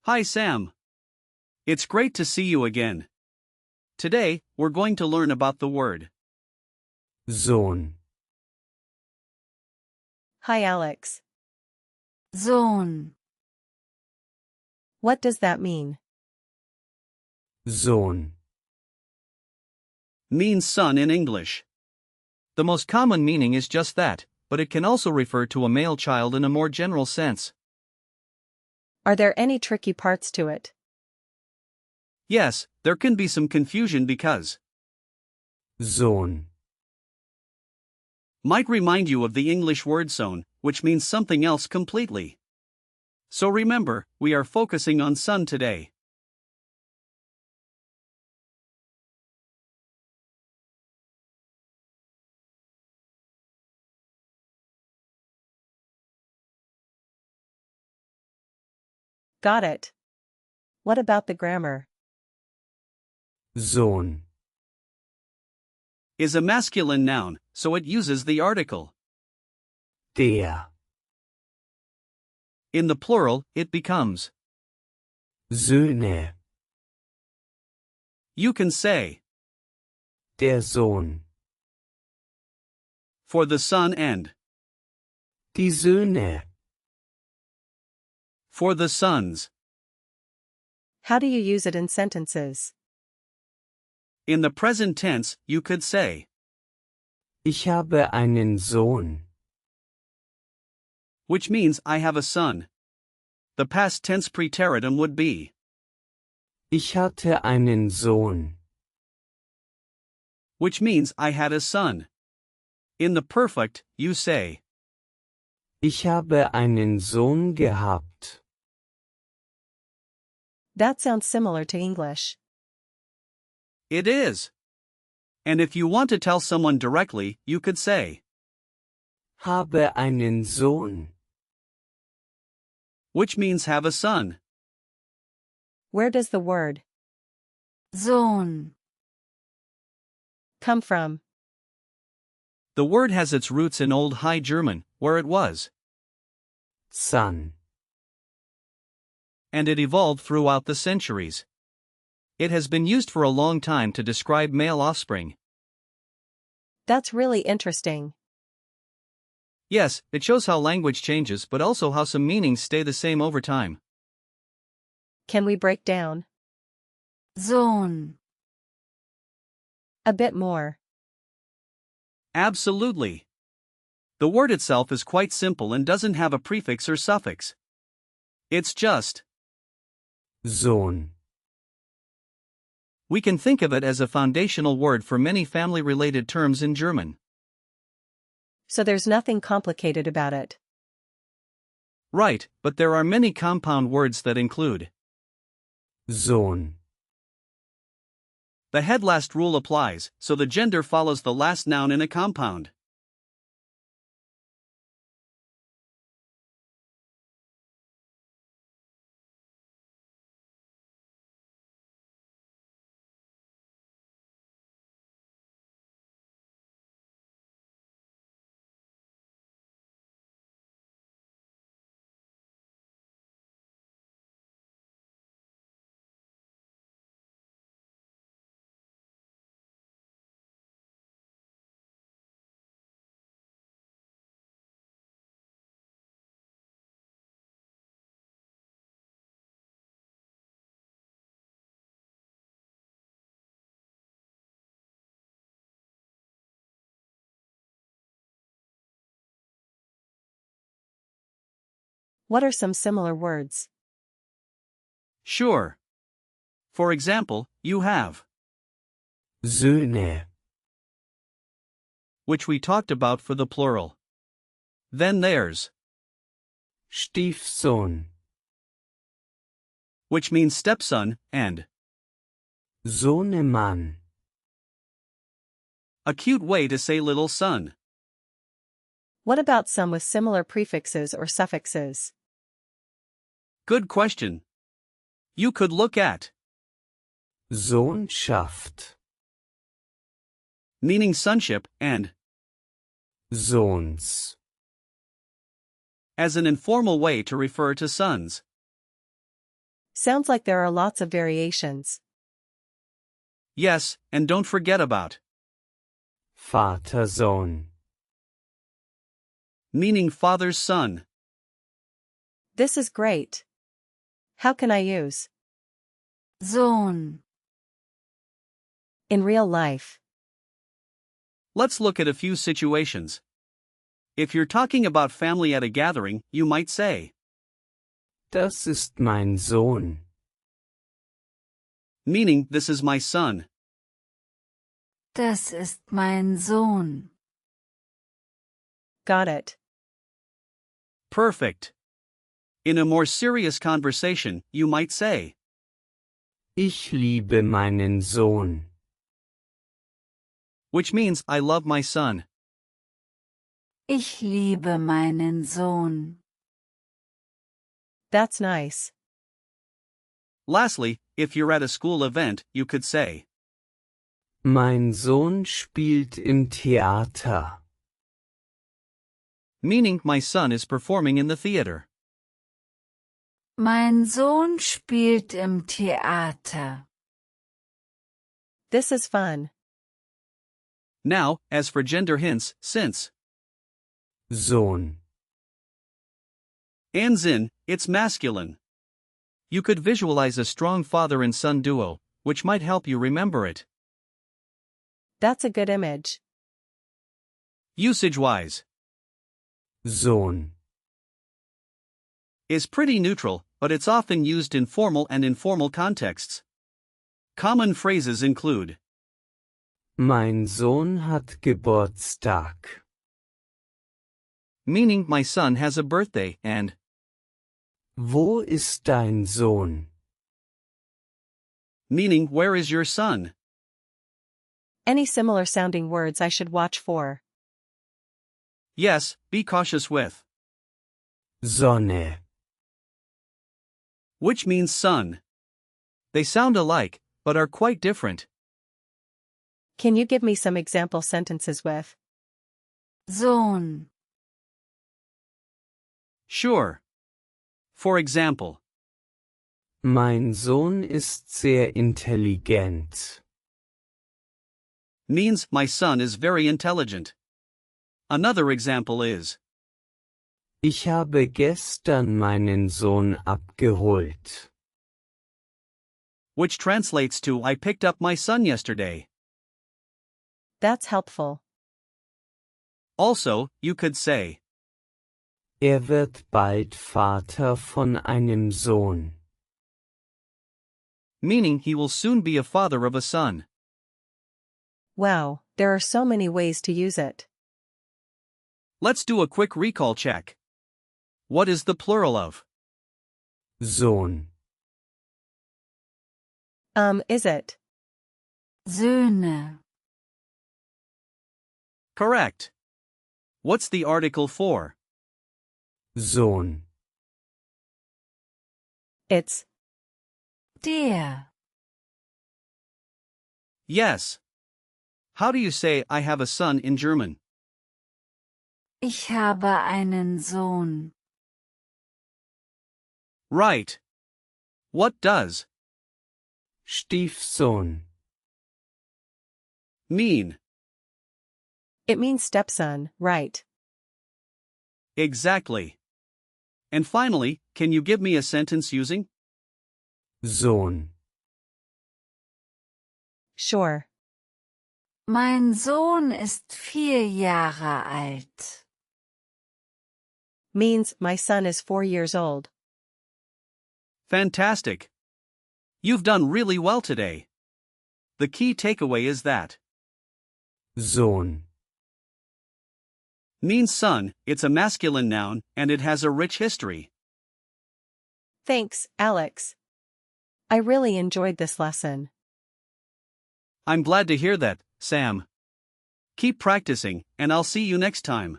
Hi Sam. It's great to see you again. Today, we're going to learn about the word Sohn. Hi Alex. Sohn. What does that mean? Sohn. means son in English. The most common meaning is just that, but it can also refer to a male child in a more general sense. Are there any tricky parts to it? Yes, there can be some confusion because Sohn. might remind you of the English word Sohn, which means something else completely. So remember, we are focusing on son today. Got it. What about the grammar? Sohn. Is a masculine noun, so it uses the article. Der. In the plural, it becomes. Söhne. You can say, Der Sohn. for the son and, Die Söhne. for the sons. How do you use it in sentences? In the present tense, you could say, Ich habe einen Sohn. which means I have a son. The past tense preteritum would be, Ich hatte einen Sohn. which means I had a son. In the perfect, you say, Ich habe einen Sohn gehabt. That sounds similar to English. it is. And if you want to tell someone directly, you could say, Habe einen Sohn. which means have a son. Where does the word Sohn. come from? The word has its roots in Old High German, where it was, Son. and it evolved throughout the centuries. It has been used for a long time to describe male offspring. That's really interesting. Yes, it shows how language changes but also how some meanings stay the same over time. Can we break down Sohn. a bit more? Absolutely. The word itself is quite simple and doesn't have a prefix or suffix. It's just. Sohn. We can think of it as a foundational word for many family-related terms in German. So there's nothing complicated about it. Right, but there are many compound words that include. Sohn. The head last rule applies, so the gender follows the last noun in a compound. What are some similar words? Sure. For example, you have, Söhne. which we talked about for the plural. Then there's, Stiefsohn. which means stepson, and Sohnemann. a cute way to say little son. What about some with similar prefixes or suffixes? Good question. You could look at, Sohnschaft. meaning sonship, and, Sounds like there are lots of variations. Yes, and don't forget about Vater, Sohn. meaning father's son. This is great. How can I use Sohn. in real life? Let's look at a few situations. If you're talking about family at a gathering, you might say, Das ist mein Sohn. meaning this is my son. Das ist mein Sohn. Got it. Perfect. In a more serious conversation, you might say, Ich liebe meinen Sohn. which means I love my son. Ich liebe meinen Sohn. That's nice. Lastly, if you're at a school event, you could say, Mein Sohn spielt im Theater. meaning my son is performing in the theater. Mein Sohn spielt im Theater. This is fun. Now, as for gender hints, since Sohn. and's in, it's masculine. You could visualize a strong father and son duo, which might help you remember it. That's a good image. Usage-wise, Sohn. is pretty neutral, but it's often used in formal and informal contexts. Common phrases include, Mein Sohn hat Geburtstag. meaning my son has a birthday, and Wo ist dein Sohn? meaning where is your son? Any similar sounding words I should watch for? Yes, be cautious with, Sonne. which means sun. They sound alike, but are quite different. Can you give me some example sentences with Sohn. Sure. For example, Mein Sohn ist sehr intelligent. means my son is very intelligent. Another example is, Ich habe gestern meinen Sohn abgeholt. which translates to I picked up my son yesterday. That's helpful. Also, you could say, Wird bald Vater von einem Sohn. meaning he will soon be a father of a son. Wow, there are so many ways to use it. Let's do a quick recall check. What is the plural of? Sohn. Is it? Söhne. Correct. What's the article for? Sohn. It's Der. Yes. How do you say I have a son in German? Ich habe einen Sohn. Right. What does Stiefsohn. mean? It means stepson, right? Exactly. And finally, can you give me a sentence using Sohn. Sure. Mein Sohn ist 4 Jahre alt. Means my son is 4 years old. Fantastic. You've done really well today. The key takeaway is that Sohn. means son, it's a masculine noun, and it has a rich history. Thanks, Alex. I really enjoyed this lesson. I'm glad to hear that, Sam. Keep practicing, and I'll see you next time.